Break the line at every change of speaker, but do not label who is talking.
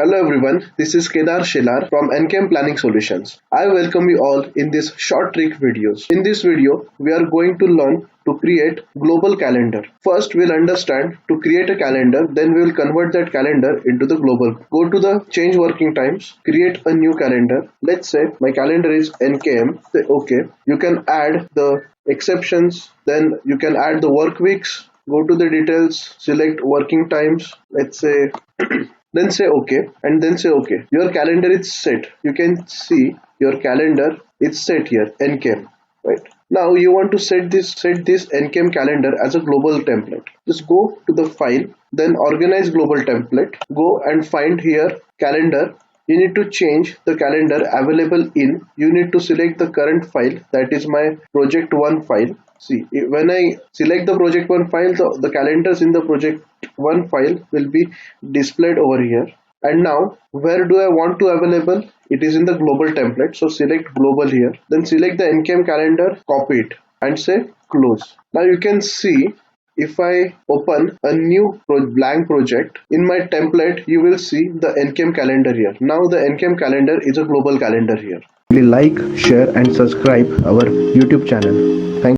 Hello everyone, this is Kedar Shelar from 𝐦𝐞𝐠𝐚 Planning Solutions. I welcome you all in this short trick videos. In this video, we are going to learn to create global calendar. First, we'll understand to create a calendar, then we will convert that calendar into the global. Go to the change working times, create a new calendar. Let's say my calendar is 𝐦𝐞𝐠𝐚. Say okay. You can add the exceptions, then you can add the work weeks. Go to the details, select working times. Let's say then say okay and then say okay. Your calendar is set. You can see your calendar is set here, 𝐦𝐞𝐠𝐚, right? Now you want to set this 𝐦𝐞𝐠𝐚 calendar as a global template. Just go to the file, then organize global template. Go and find here calendar. You need to change the calendar available in. You need to select the current file, that is my project 1 file. See, when I select the project 1 file, the calendars in the project 1 file will be displayed over here. And now where do I want to available? It is in the global template. So select global here. Then select the 𝐦𝐞𝐠𝐚 calendar, copy it and say close. Now you can see if I open a new blank project in my template, you will see the 𝐦𝐞𝐠𝐚 calendar here. Now the 𝐦𝐞𝐠𝐚 calendar is a global calendar here.
Like, share and subscribe our YouTube channel. Thank you.